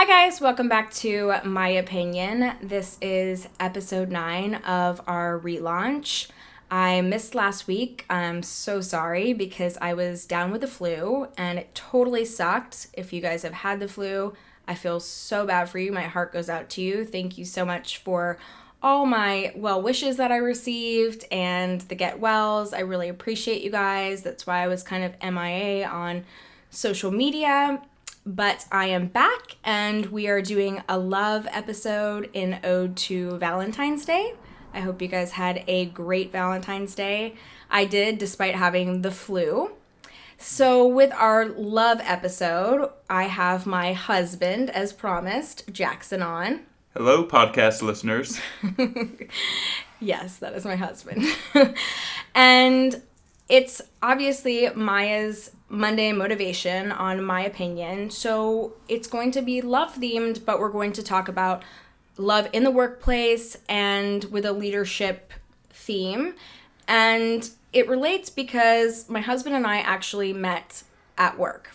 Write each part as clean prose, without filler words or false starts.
guys, welcome back to My Opinion. This is episode 9 of our relaunch. I missed last week. I'm so sorry because I was down with the flu and it totally sucked. If you guys have had the flu, I feel so bad for you. My heart goes out to you. Thank you so much for all my well wishes that I received and the get wells. I really appreciate you guys. That's why I was kind of MIA on social media. But I am back, and we are doing a love episode in ode to Valentine's Day. I hope you guys had a great Valentine's Day. I did, despite having the flu. So with our love episode, I have my husband, as promised, Jackson, on. Hello, podcast listeners. Yes, that is my husband. And it's obviously Maya's Monday motivation on My Opinion. So it's going to be love themed, but we're going to talk about love in the workplace and with a leadership theme. And it relates because my husband and I actually met at work,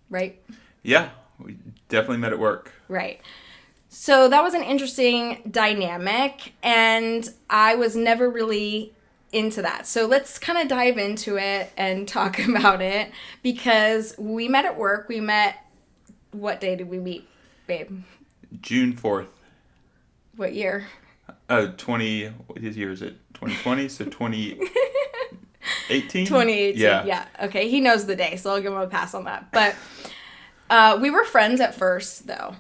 right? Yeah, we definitely met at work. Right. So that was an interesting dynamic, and I was never really into that. So let's kind of dive into it and talk about it, because we met at work. We met, what day did we meet, babe? June 4th. What year? What year is it? 2020? So 2018? 2018, yeah. Okay, he knows the day, so I'll give him a pass on that. But we were friends at first, though.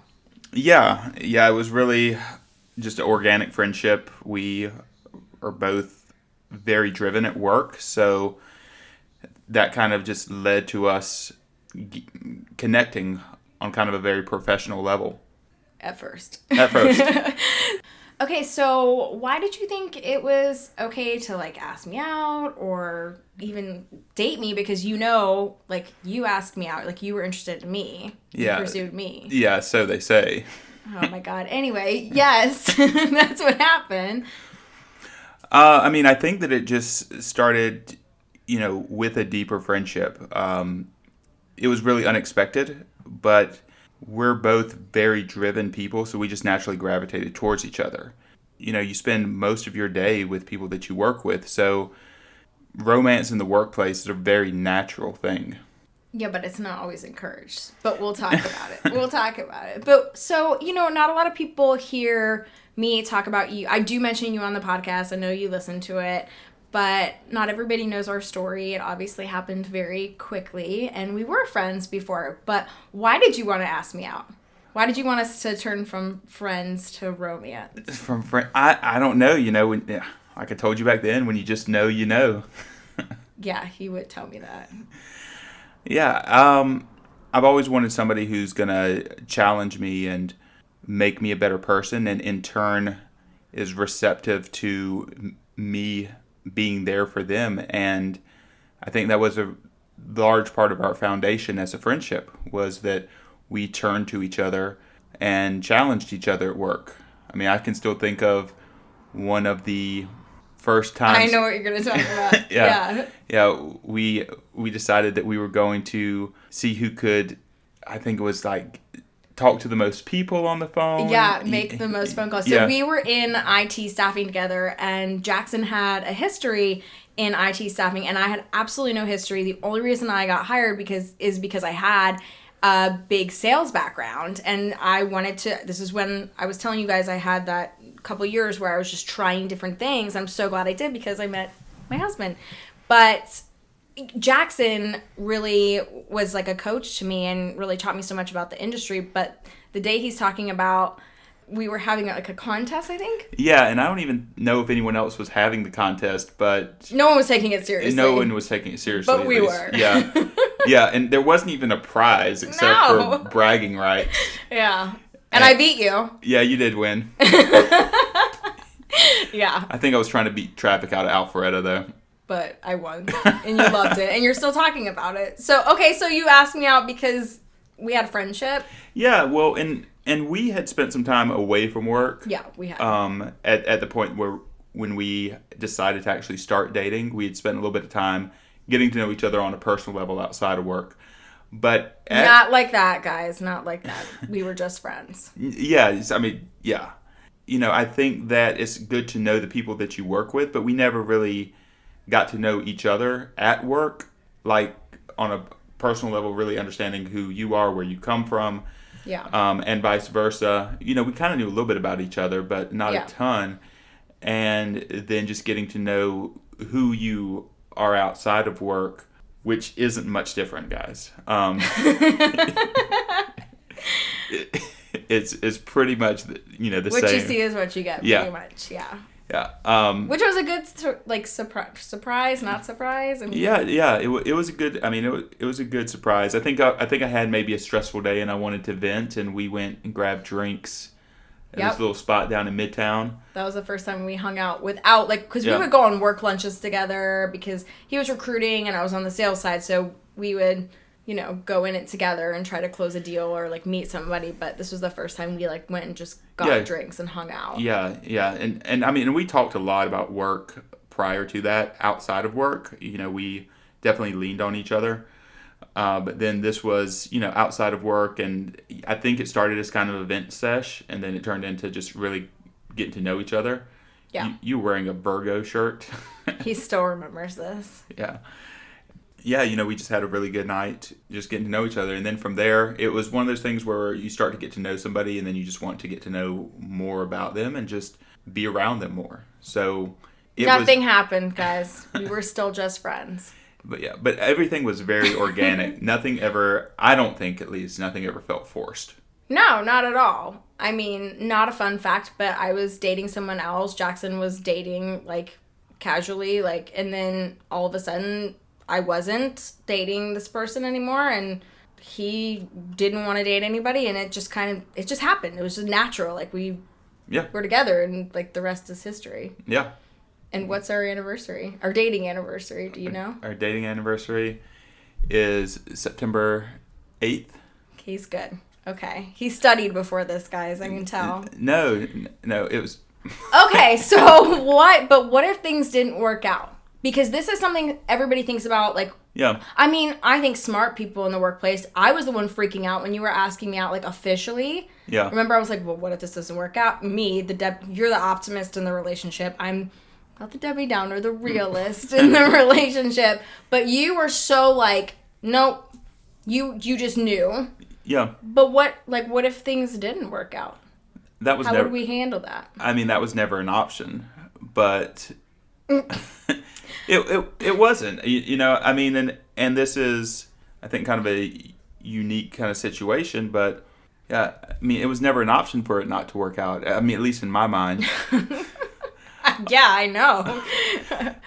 Yeah, it was really just an organic friendship. We are both very driven at work, so that kind of just led to us connecting on kind of a very professional level. At first. Okay, so why did you think it was okay to, ask me out or even date me? Because you asked me out, you were interested in me. Yeah. You pursued me. Yeah, so they say. Oh, my God. Anyway, yes, that's what happened. I think that it just started, with a deeper friendship. It was really unexpected, but we're both very driven people, so we just naturally gravitated towards each other. You spend most of your day with people that you work with, so romance in the workplace is a very natural thing. Yeah, but it's not always encouraged. But we'll talk about it. But so, not a lot of people hear me talk about you. I do mention you on the podcast. I know you listen to it. But not everybody knows our story. It obviously happened very quickly. And we were friends before. But why did you want to ask me out? Why did you want us to turn from friends to romance? I don't know. Like I told you back then, when you just know, you know. Yeah, he would tell me that. Yeah, I've always wanted somebody who's going to challenge me and make me a better person, and in turn is receptive to me being there for them. And I think that was a large part of our foundation as a friendship, was that we turned to each other and challenged each other at work. I can still think of one of the first times. I know what you're going to talk about. Yeah, we decided that we were going to see who could, I think it was talk to the most people on the phone. Yeah, make the most phone calls. So we were in IT staffing together, and Jackson had a history in IT staffing, and I had absolutely no history. The only reason I got hired is because I had a big sales background, and I wanted to. This is when I was telling you guys I had that couple years where I was just trying different things. I'm so glad I did, because I met my husband. But Jackson really was like a coach to me and really taught me so much about the industry. But the day he's talking about, we were having a contest, I think. Yeah, and I don't even know if anyone else was having the contest, but no one was taking it seriously. No one was taking it seriously. But we were. Yeah. Yeah, and there wasn't even a prize except for bragging rights. Yeah. And I beat you. Yeah, you did win. Yeah. I think I was trying to beat traffic out of Alpharetta, though. But I won, and you loved it, and you're still talking about it. So, okay, so you asked me out because we had friendship? Yeah, well, and we had spent some time away from work. Yeah, we had. At the point when we decided to actually start dating, we had spent a little bit of time getting to know each other on a personal level outside of work. But not like that, guys. Not like that. We were just friends. Yeah, I mean, yeah. I think that it's good to know the people that you work with, but we never really got to know each other at work, like on a personal level, really understanding who you are, where you come from, Yeah. And vice versa. We kind of knew a little bit about each other, but not a ton. And then just getting to know who you are outside of work, which isn't much different, guys. It's pretty much the same. What you see is what you get. Yeah. Pretty much. Yeah. Yeah. Which was a good surprise, not surprise. Yeah. It was a good. I mean, it was a good surprise. I think I had maybe a stressful day and I wanted to vent, and we went and grabbed drinks at this little spot down in Midtown. That was the first time we hung out without because we would go on work lunches together because he was recruiting and I was on the sales side, so we would go in it together and try to close a deal or meet somebody. But this was the first time we went and just got drinks and hung out. Yeah, and I mean, we talked a lot about work prior to that. Outside of work, we definitely leaned on each other. But then this was, outside of work, and I think it started as kind of an event sesh, and then it turned into just really getting to know each other. Yeah. You were wearing a Virgo shirt. He still remembers this. Yeah. Yeah, we just had a really good night just getting to know each other. And then from there, it was one of those things where you start to get to know somebody and then you just want to get to know more about them and just be around them more. So nothing happened, guys. We were still just friends. But everything was very organic. Nothing ever, I don't think at least, nothing ever felt forced. No, not at all. I mean, not a fun fact, but I was dating someone else. Jackson was dating, casually, and then all of a sudden I wasn't dating this person anymore, and he didn't want to date anybody, and it just happened. It was just natural. We were together, and the rest is history. Yeah. And what's our anniversary? Our dating anniversary, do you know? Our dating anniversary is September 8th. He's good. Okay. He studied before this, guys, I can tell. No, it was... Okay, so what? But what if things didn't work out? Because this is something everybody thinks about, Yeah. I mean, I think smart people in the workplace, I was the one freaking out when you were asking me out, officially. Yeah. Remember, I was like, well, what if this doesn't work out? Me, you're the optimist in the relationship. I'm not the Debbie Downer, the realist in the relationship. But you were so nope, you just knew. Yeah. But what if things didn't work out? How would we handle that? I mean, that was never an option, but... It wasn't, I mean, and this is, I think, kind of a unique kind of situation, but yeah, I mean, it was never an option for it not to work out. I mean, at least in my mind. Yeah, I know.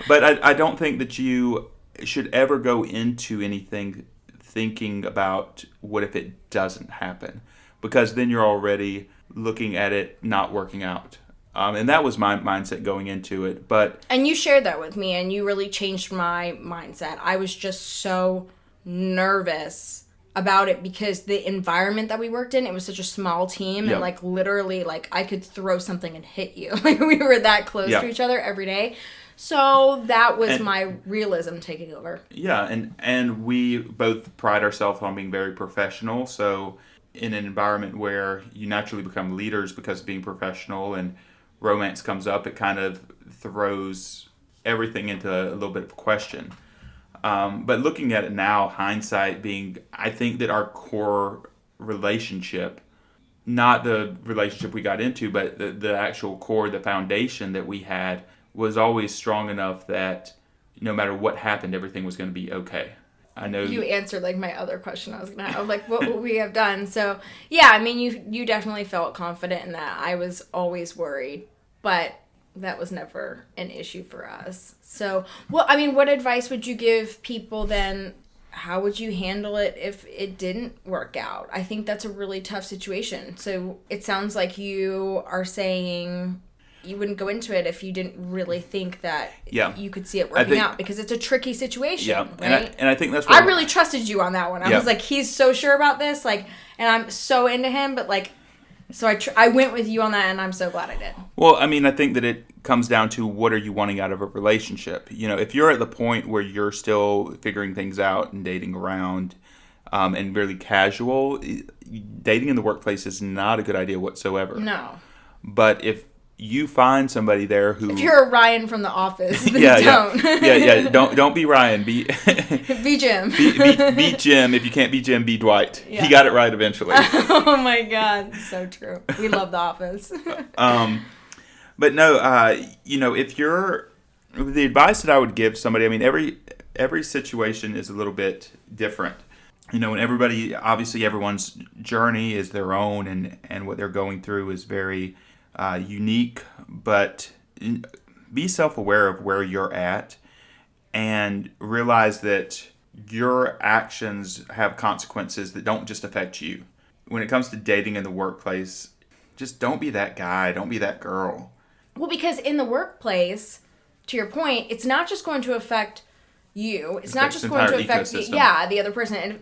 But I don't think that you should ever go into anything thinking about what if it doesn't happen, because then you're already looking at it not working out. And that was my mindset going into it. And you shared that with me, and you really changed my mindset. I was just so nervous about it because the environment that we worked in, it was such a small team. Yep. And, literally, I could throw something and hit you. We were that close to each other every day. So that was my realism taking over. Yeah, and we both pride ourselves on being very professional. So in an environment where you naturally become leaders because of being professional and romance comes up, it kind of throws everything into a little bit of question. But looking at it now, hindsight being, I think that our core relationship, not the relationship we got into, but the actual core, the foundation that we had, was always strong enough that no matter what happened, everything was going to be okay. I know you answered my other question I was gonna have, what would we have done? So yeah, I mean, you definitely felt confident in that. I was always worried, but that was never an issue for us. So, well, I mean, what advice would you give people then? How would you handle it if it didn't work out? I think that's a really tough situation. So it sounds like you are saying you wouldn't go into it if you didn't really think that you could see it working out, because it's a tricky situation, right? And I think that's I really trusted you on that one. I was like, he's so sure about this, and I'm so into him, but so I went with you on that, and I'm so glad I did. Well, I mean, I think that it comes down to what are you wanting out of a relationship. If you're at the point where you're still figuring things out and dating around, and really casual, dating in the workplace is not a good idea whatsoever. No. But if you find somebody there who... If you're a Ryan from The Office, then don't. Don't be Ryan. Be be Jim. be Jim. If you can't be Jim, be Dwight. Yeah. He got it right eventually. Oh my God. So true. We love The Office. But no, if you're... The advice that I would give somebody, I mean, every situation is a little bit different. And obviously everyone's journey is their own, and what they're going through is very unique, but be self-aware of where you're at and realize that your actions have consequences that don't just affect you. When it comes to dating in the workplace, just don't be that guy, don't be that girl. Well, because in the workplace, to your point, it's not just going to affect you. It's not just going to affect the other person.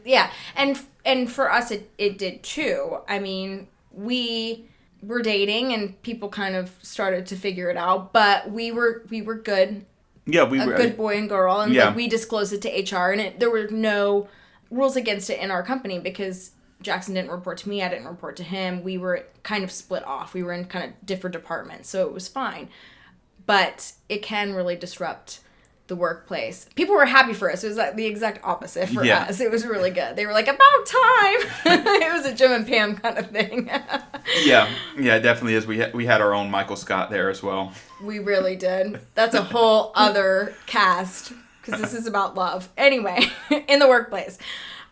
And for us, it did too. I mean, we were dating and people kind of started to figure it out, but we were good. Yeah, we were a good boy and girl, and we disclosed it to HR, and there were no rules against it in our company because Jackson didn't report to me, I didn't report to him. We were kind of split off. We were in kind of different departments, so it was fine. But it can really disrupt the workplace. People were happy for us. It was like the exact opposite for us. It was really good. They were like, about time. It was a Jim and Pam kind of thing. Yeah, it definitely is. We had our own Michael Scott there as well. We really did. That's a whole other cast because this is about love. Anyway, in the workplace.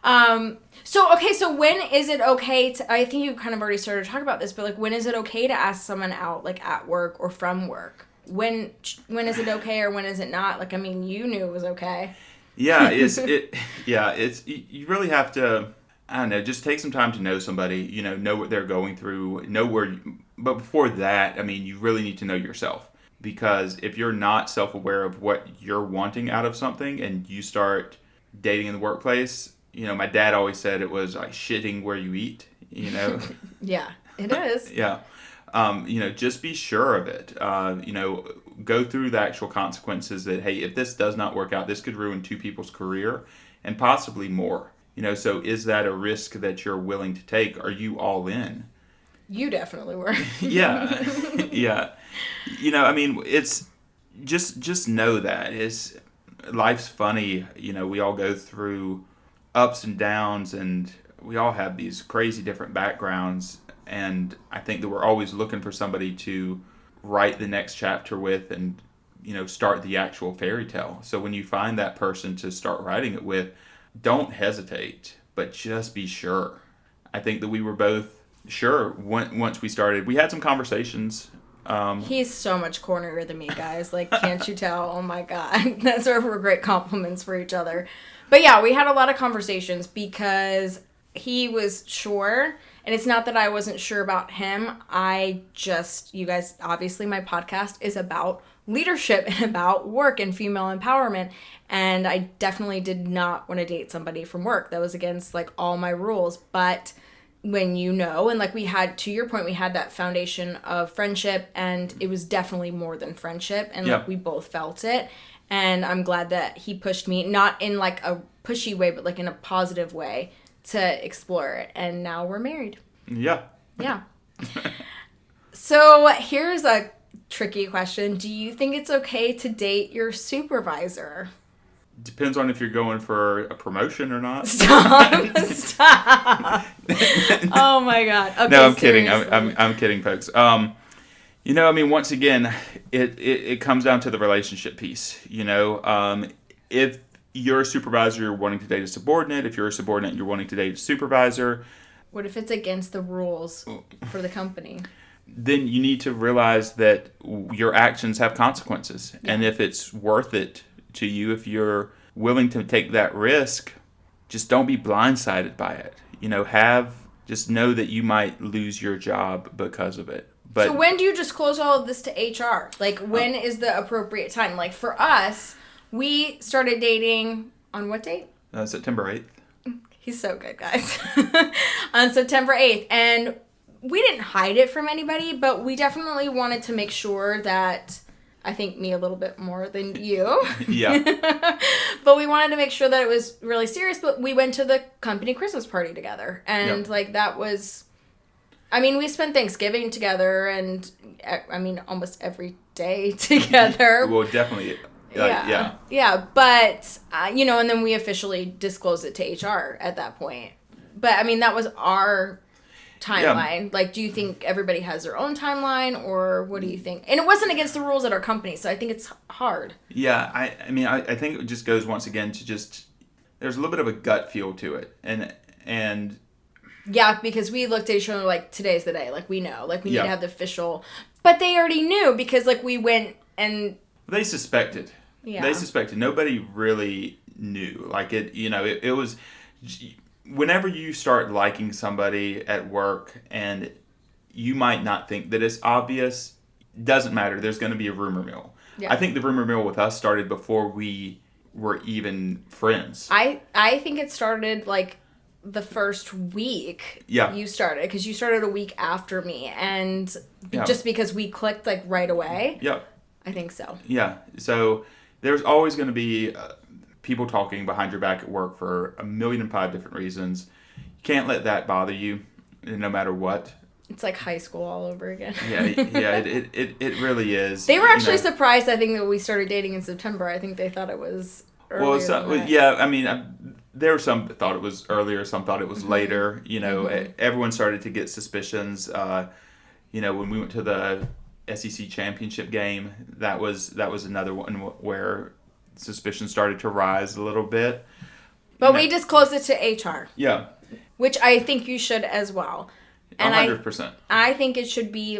So when is it okay to, I think you kind of already started to talk about this, but like when is it okay to ask someone out like at work or from work? When is it okay or when is it not? Like, I mean, you knew it was okay. Yeah, you really have to, I don't know, just take some time to know somebody, know what they're going through, but before that, I mean, you really need to know yourself. Because if you're not self-aware of what you're wanting out of something and you start dating in the workplace, my dad always said it was like shitting where you eat, Yeah, it is. Yeah. Just be sure of it. Go through the actual consequences that, hey, if this does not work out, this could ruin two people's career and possibly more. So is that a risk that you're willing to take? Are you all in? You definitely were. Yeah. Yeah. I mean, it's just know that life's funny. We all go through ups and downs and we all have these crazy different backgrounds. And I think that we're always looking for somebody to write the next chapter with and, start the actual fairy tale. So when you find that person to start writing it with, don't hesitate, but just be sure. I think that we were both sure once we started. We had some conversations. He's so much cornier than me, guys. Like, can't you tell? Oh, my God. That's where we're great compliments for each other. But, yeah, we had a lot of conversations because he was sure. And it's not that I wasn't sure about him. You guys, obviously my podcast is about leadership and about work and female empowerment. And I definitely did not want to date somebody from work. That was against like all my rules. But when and like we had, to your point, we had that foundation of friendship and it was definitely more than friendship. And like we both felt it. And I'm glad that he pushed me, not in like a pushy way, but like in a positive way, to explore it, and now we're married. Yeah. So here's a tricky question. Do you think it's okay to date your supervisor? Depends on if you're going for a promotion or not. Stop. Oh my God. Okay, no, I'm seriously. kidding. I'm kidding, folks. I mean, once again, it comes down to the relationship piece. If you're a supervisor, you're wanting to date a subordinate. If you're a subordinate, you're wanting to date a supervisor. What if it's against the rules for the company? Then you need to realize that your actions have consequences. Yeah. And if it's worth it to you, if you're willing to take that risk, just don't be blindsided by it. Just know that you might lose your job because of it. But so when do you disclose all of this to HR? Like, when is the appropriate time? Like, for us, we started dating on what date? September 8th. He's so good, guys. On September 8th. And we didn't hide it from anybody, but we definitely wanted to make sure that I think me a little bit more than you. Yeah. But we wanted to make sure that it was really serious. But we went to the company Christmas party together. And, Yep. that was... I mean, we spent Thanksgiving together and, almost every day together. Well, definitely. Yeah. Yeah, but, and then we officially disclosed it to HR at that point. But, that was our timeline. Yeah. Do you think everybody has their own timeline, or what do you think? And it wasn't against the rules at our company, so I think it's hard. Yeah, I think it just goes once again to just, there's a little bit of a gut feel to it. And yeah, because we looked at each other like, today's the day. We know. We need to have the official. But they already knew because, we went and... They suspected. Yeah. They suspected. Nobody really knew. It was... Whenever you start liking somebody at work and you might not think that it's obvious, doesn't matter. There's going to be a rumor mill. Yeah. I think the rumor mill with us started before we were even friends. I think it started, the first week you started, because you started a week after me, and just because we clicked, right away. Yep. I think so. Yeah. So there's always going to be... people talking behind your back at work for 1,000,005 different reasons. You can't let that bother you, no matter what. It's like high school all over again. It really is. They were actually surprised, I think, that we started dating in September. I think they thought it was earlier than that. There were some that thought it was earlier, some thought it was later. Everyone started to get suspicions. When we went to the SEC championship game, that was another one where suspicion started to rise a little bit. But we disclosed it to HR. Yeah. Which I think you should as well. And 100%. I think it should be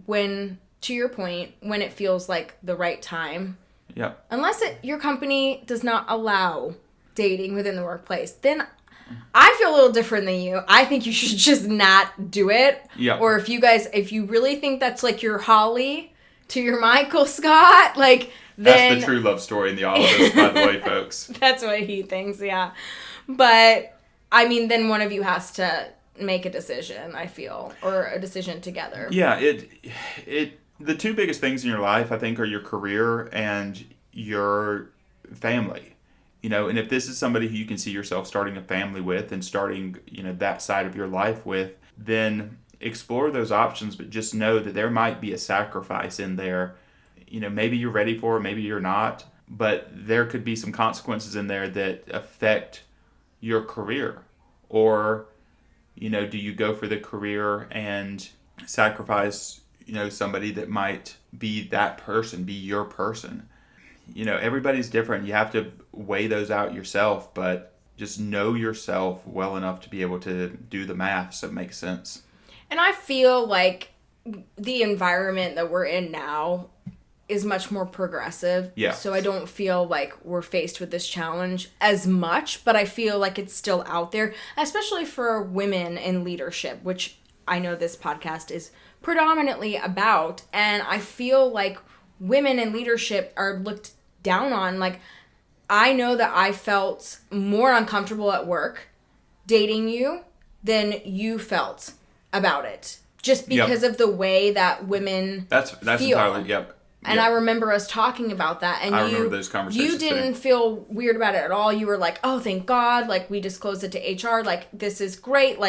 when, to your point, when it feels like the right time. Yeah. Unless your company does not allow dating within the workplace, then I feel a little different than you. I think you should just not do it. Yeah. Or if you really think that's your Holly to your Michael Scott, then... That's the true love story in the office, by the way, folks. That's what he thinks, yeah. But, then one of you has to make a decision, I feel, or a decision together. Yeah, the two biggest things in your life, I think, are your career and your family. And if this is somebody who you can see yourself starting a family with and starting, that side of your life with, then explore those options, but just know that there might be a sacrifice in there. Maybe you're ready for it, maybe you're not, but there could be some consequences in there that affect your career. Or, do you go for the career and sacrifice, somebody that might be that person, be your person? Everybody's different. You have to weigh those out yourself, but just know yourself well enough to be able to do the math so it makes sense. And I feel like the environment that we're in now is much more progressive. Yeah. So I don't feel like we're faced with this challenge as much, but I feel like it's still out there, especially for women in leadership, which I know this podcast is predominantly about. And I feel like women in leadership are looked down on. I know that I felt more uncomfortable at work dating you than you felt about it. Just because of the way that women That's feel. entirely, yep. And I remember us talking about that, and I remember those conversations you didn't feel weird about it at all. You were like, "Oh, thank God! We disclosed it to HR. This is great.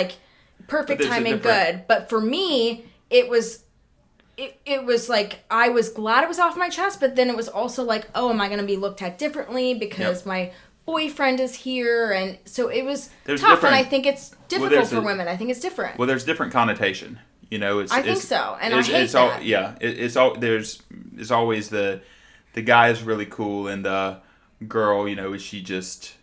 Perfect timing, good." But for me, it was I was glad it was off my chest, but then it was also "Oh, am I going to be looked at differently because my boyfriend is here?" And so it was tough, and I think it's difficult for women. I think it's different. Well, there's different connotation. I think so, and I hate that. It's always the guy is really cool, and the girl, is she just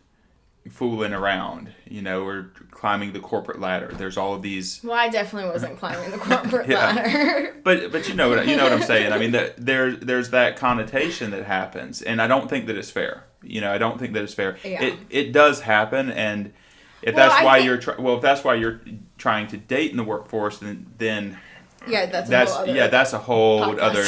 fooling around, or climbing the corporate ladder? There's all of these. Well, I definitely wasn't climbing the corporate ladder. But you know what I'm saying. There's that connotation that happens, and I don't think that it's fair. I don't think that it's fair. Yeah. It does happen, and if that's why you're trying to date in the workforce, then that's a whole other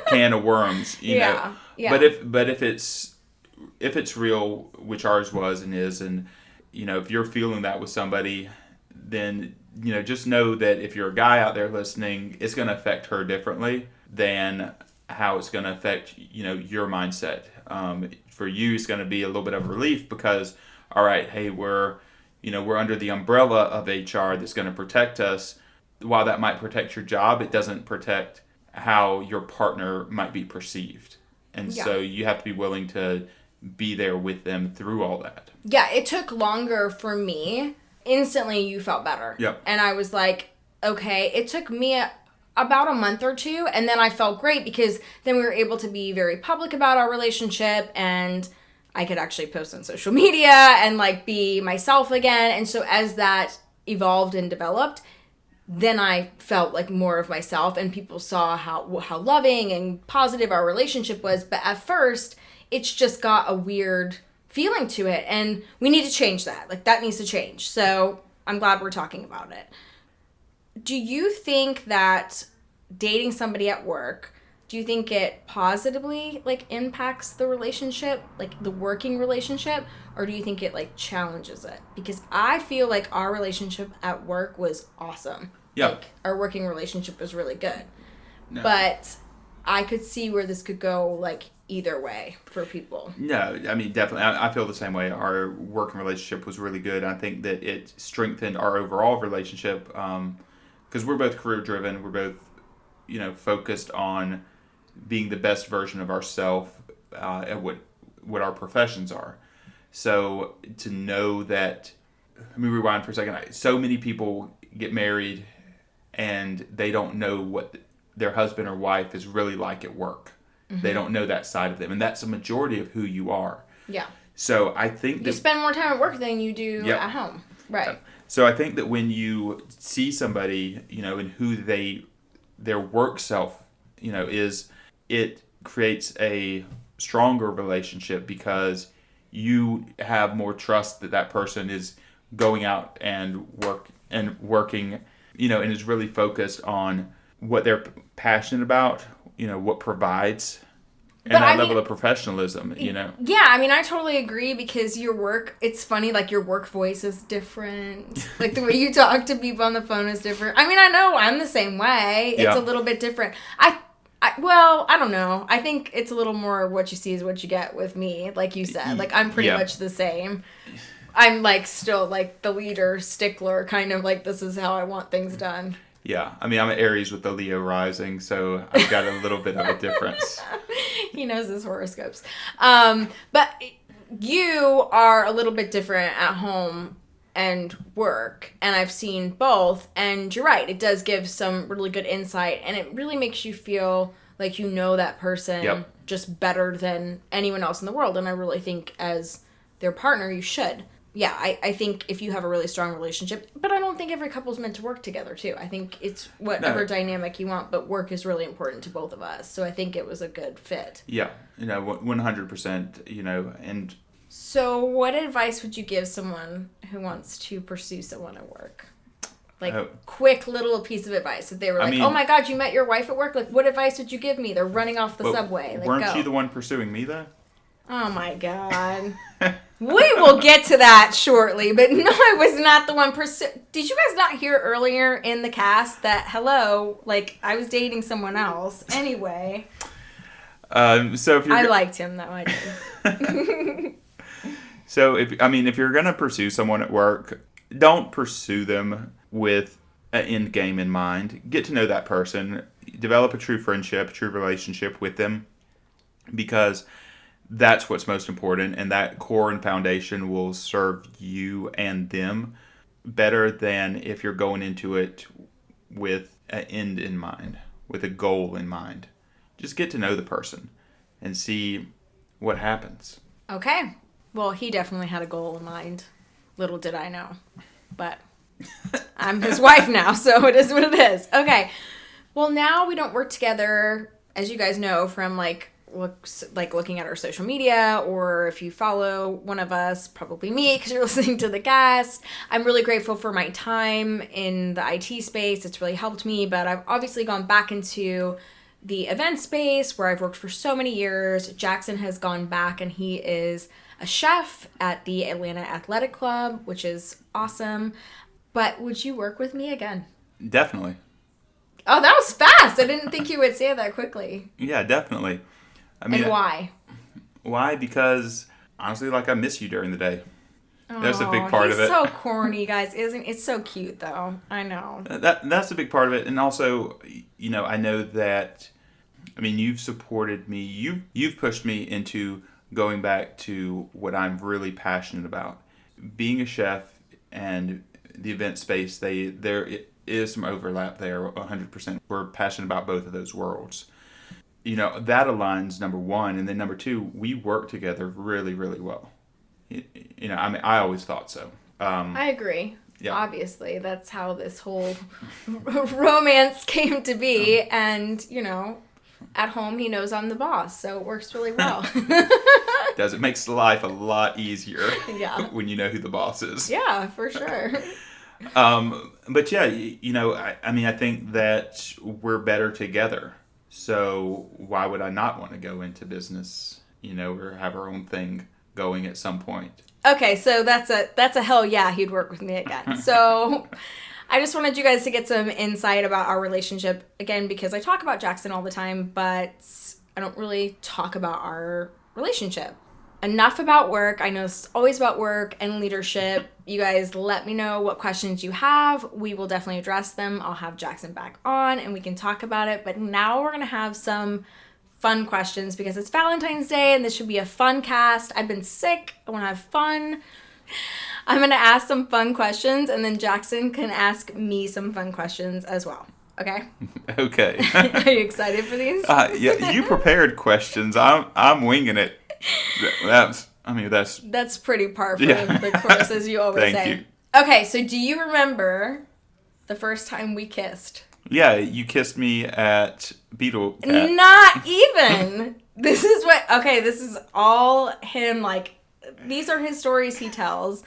can of worms. You know. Yeah. But if it's real, which ours was and is, and if you're feeling that with somebody, then just know that if you're a guy out there listening, it's going to affect her differently than how it's going to affect, your mindset. For you, it's going to be a little bit of relief because, all right, hey, we're under the umbrella of HR that's going to protect us. While that might protect your job, it doesn't protect how your partner might be perceived. And Yeah. so you have to be willing to be there with them through all that. Yeah, it took longer for me. Instantly, you felt better. Yep. And I was like, okay. It took me about a month or two, and then I felt great because then we were able to be very public about our relationship, and I could actually post on social media and like be myself again. And so as that evolved and developed, then I felt like more of myself, and people saw how loving and positive our relationship was. But at first, it's just got a weird feeling to it, and we need to change that. Like, that needs to change. So I'm glad we're talking about it. Do you think that dating somebody at work, do you think it positively like impacts the relationship, like the working relationship, or do you think it like challenges it? Because I feel like our relationship at work was awesome. Yeah. Like, our working relationship was really good. No. But I could see where this could go like either way for people. No, I mean, definitely. I feel the same way. Our working relationship was really good. I think that it strengthened our overall relationship because we're both career driven. We're both, focused on being the best version of ourselves at what our professions are. So to know that, let me rewind for a second. So many people get married and they don't know what their husband or wife is really like at work. Mm-hmm. They don't know that side of them. And that's a majority of who you are. Yeah. So I think that you spend more time at work than you do at home. Right. So I think that when you see somebody, and who their work self, is, it creates a stronger relationship because you have more trust that person is going out and working, and is really focused on what they're passionate about, what provides, and that level of professionalism, Yeah, I mean, I totally agree because your work, it's funny, like your work voice is different. Like the way you talk to people on the phone is different. I mean, I know I'm the same way. It's a little bit different. Well, I don't know. I think it's a little more what you see is what you get with me, like you said. Like, I'm pretty much the same. I'm, like, still, like, the leader, stickler, kind of like, this is how I want things done. Yeah. I mean, I'm an Aries with the Leo rising, so I've got a little bit of a difference. He knows his horoscopes. But you are a little bit different at home and work, and I've seen both, and you're right, it does give some really good insight, and it really makes you feel like you know that person just better than anyone else in the world, and I really think as their partner, you should. Yeah, I think if you have a really strong relationship, but I don't think every couple's meant to work together, too. I think it's whatever dynamic you want, but work is really important to both of us, so I think it was a good fit. Yeah, 100%, and... So what advice would you give someone who wants to pursue someone at work? Like, quick little piece of advice. If they were like, oh my God, you met your wife at work? Like, what advice would you give me? They're running off the subway. Like, weren't you the one pursuing me, though? Oh my God. We will get to that shortly, but no, I was not the one Did you guys not hear earlier in the cast that, hello, like, I was dating someone else? Anyway. So if you're... I liked him, though, I did. So, if you're going to pursue someone at work, don't pursue them with an end game in mind. Get to know that person. Develop a true friendship, true relationship with them, because that's what's most important, and that core and foundation will serve you and them better than if you're going into it with an end in mind, with a goal in mind. Just get to know the person and see what happens. Okay. Well, he definitely had a goal in mind. Little did I know. But I'm his wife now, so it is what it is. Okay. Well, now we don't work together, as you guys know, from looking at our social media, or if you follow one of us, probably me, because you're listening to the cast. I'm really grateful for my time in the IT space. It's really helped me, but I've obviously gone back into the event space where I've worked for so many years. Jackson has gone back, and he is a chef at the Atlanta Athletic Club, which is awesome. But would you work with me again? Definitely. Oh, that was fast. I didn't think you would say it that quickly. Yeah, definitely. I mean, and why? Why? Because honestly, like I miss you during the day. That's a big Oh, part of it. He's so corny, guys. Isn't it's so cute though? I know. That's a big part of it, and also, I know that. I mean, you've supported me. You've pushed me into going back to what I'm really passionate about, being a chef and the event space. There is some overlap there, 100%. We're passionate about both of those worlds. That aligns, number one, and then number two, we work together really, really well. I mean, I always thought so. I agree. Yeah. Obviously, that's how this whole romance came to be. And, at home, he knows I'm the boss. So it works really well. It makes life a lot easier when you know who the boss is. Yeah, for sure. But yeah, I mean, I think that we're better together. So why would I not want to go into business, or have our own thing going at some point? Okay, so that's a hell yeah, he'd work with me again. So I just wanted you guys to get some insight about our relationship again, because I talk about Jackson all the time, but I don't really talk about our relationship. Enough about work. I know it's always about work and leadership. You guys let me know what questions you have. We will definitely address them. I'll have Jackson back on and we can talk about it. But now we're going to have some fun questions because it's Valentine's Day and this should be a fun cast. I've been sick. I want to have fun. I'm going to ask some fun questions and then Jackson can ask me some fun questions as well. Okay? Okay. Are you excited for these? Yeah, you prepared questions. I'm winging it. That's pretty par for the course, as you always Thank say. you. Okay, so do you remember the first time we kissed? Yeah, you kissed me at Beetle Cat. Not even. This is all him, these are his stories he tells.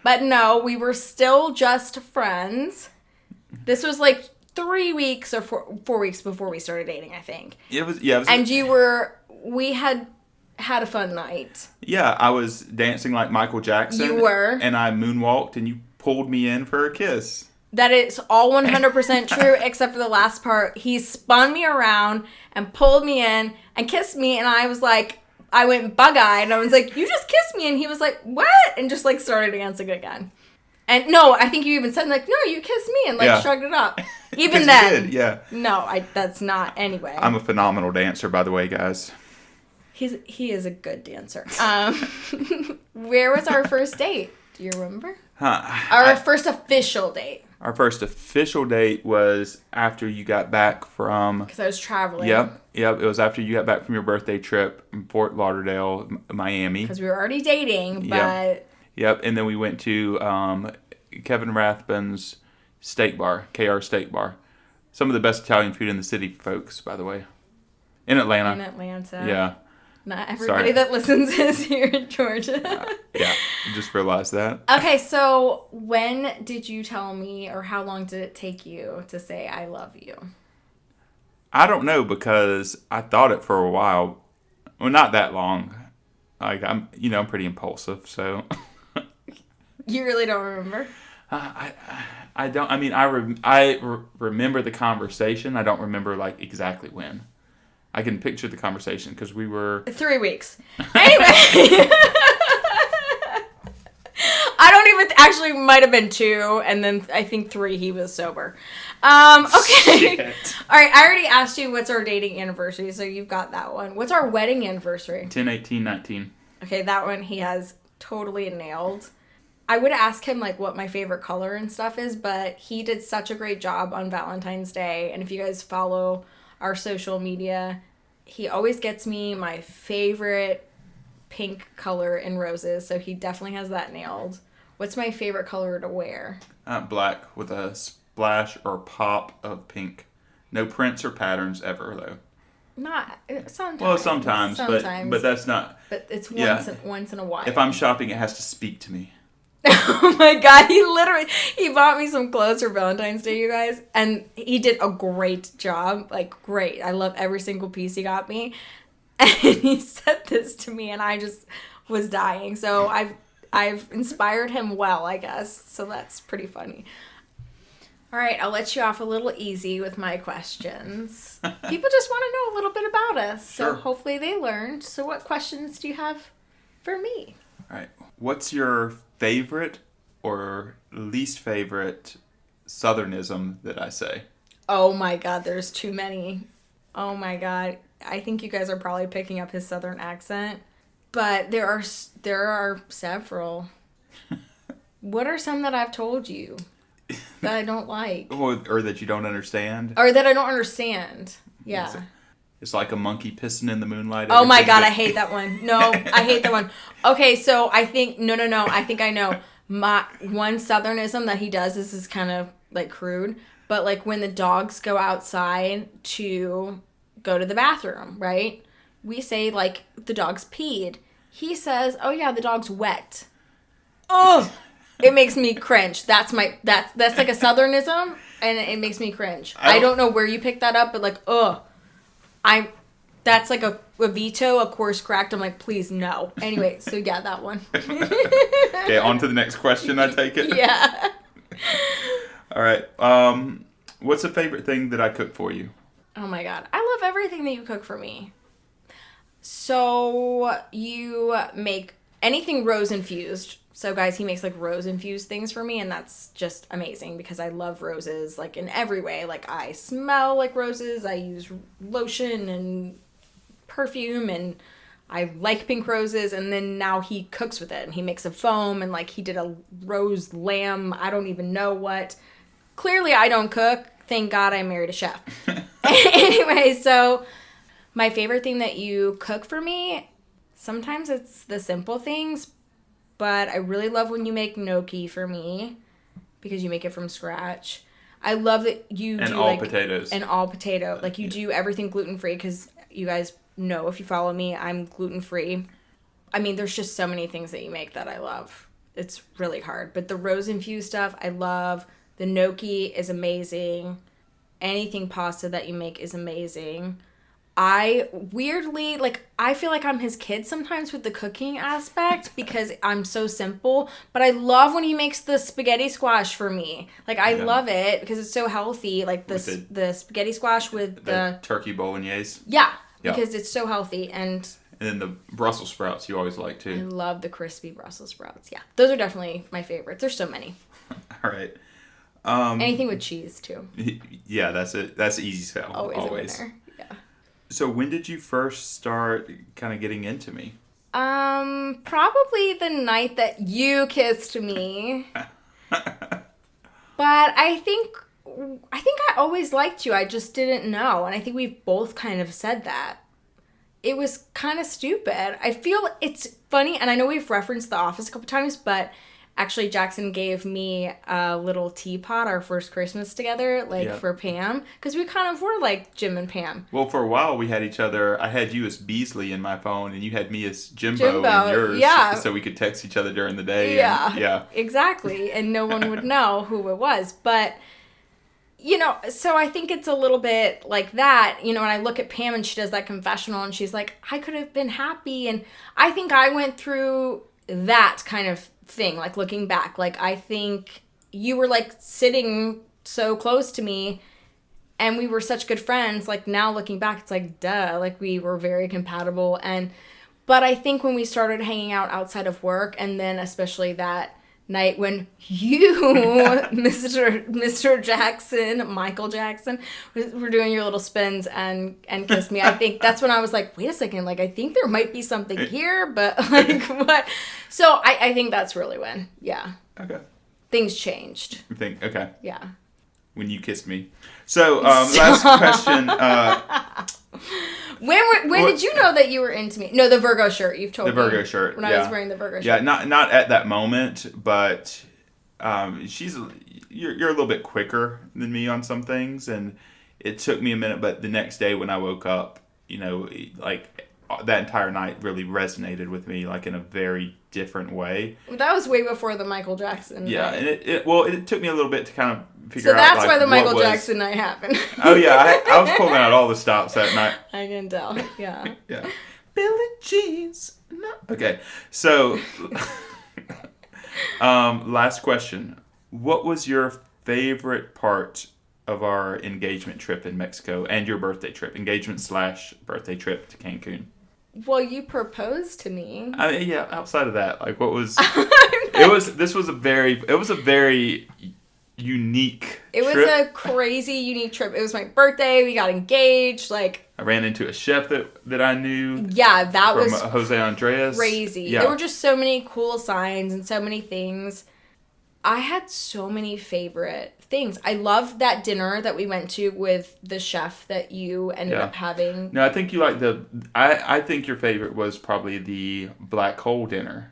But no, we were still just friends. This was 3 weeks or 4 weeks before we started dating, I think. It was and we had a fun night. Yeah, I was dancing like Michael Jackson. You were. And I moonwalked and you pulled me in for a kiss. That is all 100% true, except for the last part. He spun me around and pulled me in and kissed me, and I was like, I went bug-eyed, and I was like, you just kissed me, and he was like, what? And just started dancing again. And no, I think you even said no, you kissed me, and shrugged it up. Even then. You did, yeah. No, that's not, anyway. I'm a phenomenal dancer, by the way, guys. He is a good dancer. Where was our first date? Do you remember? Our first official date. Our first official date was after you got back from... Because I was traveling. Yep. It was after you got back from your birthday trip in Fort Lauderdale, Miami. Because we were already dating, but... Yep. And then we went to Kevin Rathbun's steak bar, KR Steak Bar. Some of the best Italian food in the city, folks, by the way. In Atlanta. Yeah. Not everybody that listens is here in Georgia. Yeah, I just realized that. Okay, so when did you tell me, or how long did it take you to say I love you? I don't know, because I thought it for a while. Well, not that long. I'm pretty impulsive, so. You really don't remember? I don't. I mean, I remember the conversation. I don't remember exactly when. I can picture the conversation because we were... 3 weeks. Anyway. I don't even... Actually, might have been 2. And then I think 3, he was sober. Okay. Shit. All right. I already asked you what's our dating anniversary. So you've got that one. What's our wedding anniversary? 10/18/19. Okay. That one he has totally nailed. I would ask him what my favorite color and stuff is. But he did such a great job on Valentine's Day. And if you guys follow... our social media, he always gets me my favorite pink color in roses, so he definitely has that nailed. What's my favorite color to wear? Black with a splash or pop of pink. No prints or patterns ever, though. Not sometimes. Well, sometimes. But that's not. But it's once in a while. If I'm shopping, it has to speak to me. Oh my god, he bought me some clothes for Valentine's Day, you guys, and he did a great job, great. I love every single piece he got me, and he said this to me, and I just was dying, so I've inspired him well, I guess, so that's pretty funny. All right, I'll let you off a little easy with my questions. People just want to know a little bit about us, so Sure. hopefully they learned. So what questions do you have for me? All right. What's your favorite or least favorite Southernism that I say? Oh my God, there's too many. Oh my God. I think you guys are probably picking up his Southern accent, but there are several. What are some that I've told you that I don't like? Or that you don't understand? Or that I don't understand. Yeah. It's like a monkey pissing in the moonlight. Oh my Everything God, that- I hate that one. No, I hate that one. Okay, so I think, no, I think I know. My one Southernism that he does, this is kind of like crude, but like when the dogs go outside to go to the bathroom, right? We say like the dog's peed. He says, oh yeah, the dog's wet. Oh, it makes me cringe. That's like a Southernism, and it makes me cringe. I don't know where you picked that up, but like, that's like a veto, a course correct. I'm like, please no. Anyway, so yeah, that one. Okay, on to the next question, I take it? Yeah. All right. What's the favorite thing that I cook for you? Oh my God. I love everything that you cook for me. So you make anything rose infused. So guys, he makes like rose infused things for me, and that's just amazing because I love roses like in every way. Like I smell like roses. I use lotion and perfume, and I like pink roses. And then now he cooks with it, and he makes a foam, and like he did a rose lamb. I don't even know what. Clearly I don't cook. Thank God I married a chef. Anyway, so my favorite thing that you cook for me, sometimes it's the simple things, but I really love when you make gnocchi for me because you make it from scratch. I love that you And do all like potatoes. and all potato. Like you do everything gluten-free because you guys know if you follow me, I'm gluten-free. I mean, there's just so many things that you make that I love. It's really hard. But the rose infused stuff, I love. The gnocchi is amazing. Anything pasta that you make is amazing. I weirdly, like, I feel like I'm his kid sometimes with the cooking aspect because I'm so simple. But I love when he makes the spaghetti squash for me. Like, I love it because it's so healthy. Like, the spaghetti squash with the turkey bolognese. Yeah, because it's so healthy. And then the Brussels sprouts you always like, I too. love the crispy Brussels sprouts. Yeah, those are definitely my favorites. There's so many. All right. Anything with cheese, too. Yeah, that's it. That's easy sell. Always a winner. Yeah. So when did you first start kind of getting into me? Probably the night that you kissed me. But I think I always liked you. I just didn't know. And I think we've both kind of said that. It was kind of stupid. I feel it's funny, and I know we've referenced The Office a couple times, but actually Jackson gave me a little teapot our first Christmas together, for Pam, because we kind of were like Jim and Pam. Well, for a while we had each other. I had you as Beasley in my phone, and you had me as Jimbo in yours. Yeah. So we could text each other during the day. Yeah. And, yeah. Exactly. And no one would know who it was. But, so I think it's a little bit like that. When I look at Pam and she does that confessional and she's like, I could have been happy. And I think I went through that kind of thing, like looking back. Like, I think you were like sitting so close to me and we were such good friends. Like, now looking back, it's like, duh, like we were very compatible. But I think when we started hanging out outside of work, and then especially that night when you, Mr. Jackson, Michael Jackson, were doing your little spins and kissed me, I think that's when I was like, wait a second, like, I think there might be something here, but like, what? So I think that's really when, Okay. things changed. Okay. Yeah. When you kissed me. So, last question. When did you know that you were into me? No, the Virgo shirt. You've told me. The Virgo shirt. When I was wearing the Virgo shirt. Yeah, not at that moment, but you're a little bit quicker than me on some things, and it took me a minute, but the next day when I woke up, like that entire night really resonated with me, like in a very different way. That was way before the Michael Jackson. Yeah, night. and it took me a little bit to kind of figure out. So that's like, why the Michael Jackson night happened. Oh yeah, I was pulling out all the stops that night. I can tell. Yeah. Yeah. Billie Jean's. No. Okay, so last question: what was your favorite part of our engagement trip in Mexico and your birthday trip, engagement/birthday trip to Cancun? Well, you proposed to me. I mean, yeah, outside of that, like what was it was a very unique It was trip. a crazy, unique trip. It was my birthday. We got engaged. Like, I ran into a chef that I knew. yeah, that from was Jose Andres. crazy. Yeah. There were just so many cool signs and so many things. I had so many favorite things. I loved that dinner that we went to with the chef that you ended up having. No, I think you like I think your favorite was probably the black hole dinner.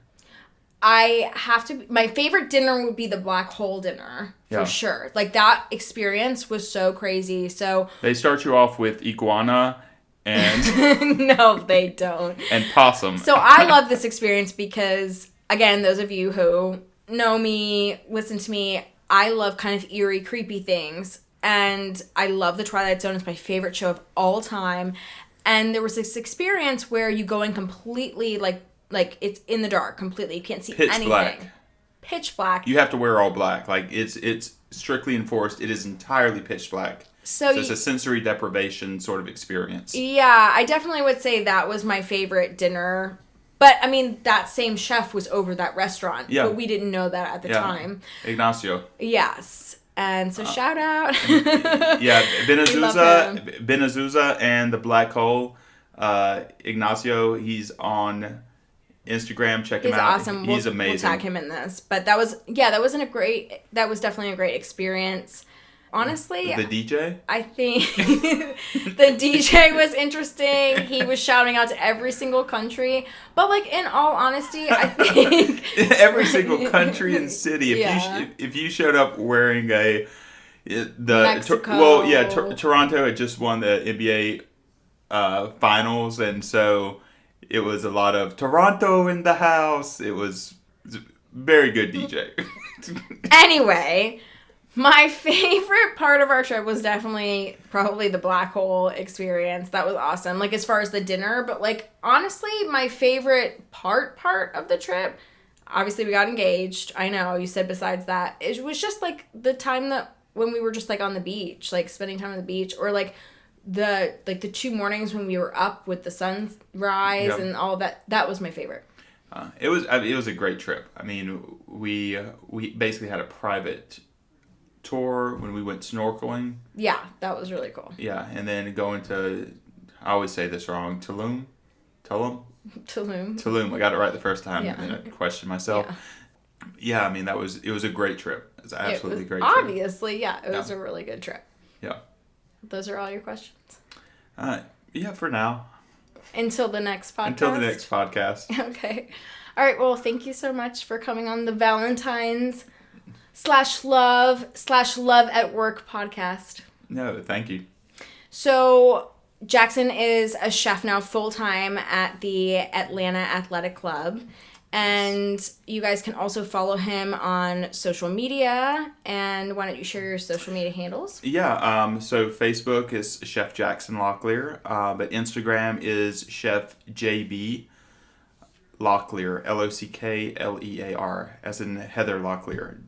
My favorite dinner would be the black hole dinner, for sure. Like, that experience was so crazy. So they start you off with iguana and no, they don't. And possum. So I love this experience because, again, those of you who know me, listen to me, I love kind of eerie, creepy things. And I love The Twilight Zone. It's my favorite show of all time. And there was this experience where you go in completely, like it's in the dark completely. You can't see anything. Black. Pitch black. You have to wear all black. Like, it's strictly enforced. It is entirely pitch black. So it's a sensory deprivation sort of experience. Yeah, I definitely would say that was my favorite dinner. But, I mean, that same chef was over that restaurant. Yeah. But we didn't know that at the time. Ignacio. Yes. And so shout out. Yeah, Benazuza and the Black Hole. Ignacio, he's on Instagram. Check him out. Awesome. He's amazing. We'll tag him in this. But that was definitely a great experience. Honestly, the DJ? I think the DJ was interesting. He was shouting out to every single country. But, like, in all honesty, I think every single country and city. If you showed up wearing Toronto had just won the NBA finals, and so it was a lot of Toronto in the house. It was very good DJ. Anyway, my favorite part of our trip was definitely probably the black hole experience. That was awesome. Like, as far as the dinner, but, like, honestly, my favorite part of the trip, obviously we got engaged. I know you said besides that, it was just like the time that when we were just like on the beach, like spending time on the beach, or like the 2 mornings when we were up with the sunrise and all that. That was my favorite. It was a great trip. I mean, we basically had a private tour when we went snorkeling. Yeah, that was really cool. Yeah, and then going to, I always say this wrong, Tulum. I got it right the first time, and then I questioned myself. Yeah, I mean, it was a great trip. It was an absolutely great trip. Obviously, it was a really good trip. Yeah. Those are all your questions? Yeah, for now. Until the next podcast? Okay. All right, well, thank you so much for coming on the Valentine's /love at work podcast. No, thank you. So Jackson is a chef now full-time at the Atlanta Athletic Club. And you guys can also follow him on social media. And why don't you share your social media handles? Yeah, so Facebook is Chef Jackson Locklear, but Instagram is Chef JB Locklear, Locklear, as in Heather Locklear,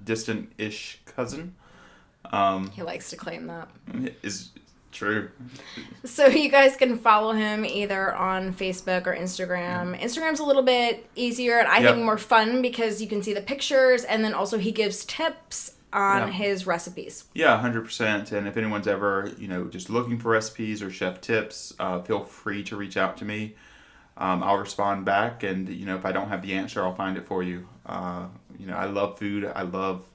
distant-ish cousin. He likes to claim that. Is true. So you guys can follow him either on Facebook or Instagram. Instagram's a little bit easier and I think more fun because you can see the pictures, and then also he gives tips on his recipes. Yeah, 100%. And if anyone's ever, just looking for recipes or chef tips, feel free to reach out to me. I'll respond back, and if I don't have the answer, I'll find it for you. I love food. I love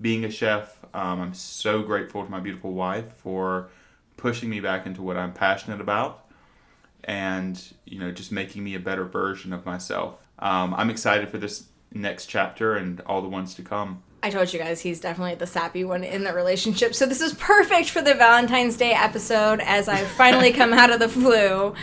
being a chef. I'm so grateful to my beautiful wife for pushing me back into what I'm passionate about, and just making me a better version of myself. I'm excited for this next chapter and all the ones to come. I told you guys he's definitely the sappy one in the relationship, so this is perfect for the Valentine's Day episode as I finally come out of the flu.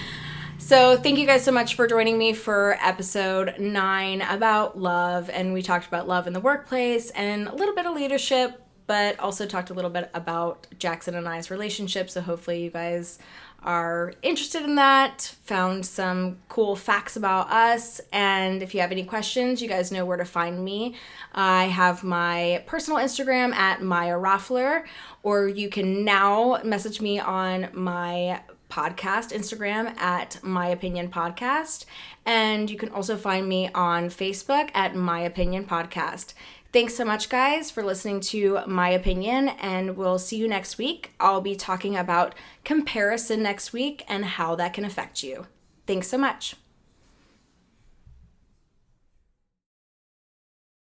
So thank you guys so much for joining me for episode 9 about love, and we talked about love in the workplace and a little bit of leadership, but also talked a little bit about Jackson and I's relationship. So hopefully you guys are interested in that, found some cool facts about us. And if you have any questions, you guys know where to find me. I have my personal Instagram at Maya Raffler, or you can now message me on my podcast Instagram at My Opinion Podcast. And you can also find me on Facebook at My Opinion Podcast. Thanks so much, guys, for listening to My Opinion, and we'll see you next week. I'll be talking about comparison next week and how that can affect you. Thanks so much.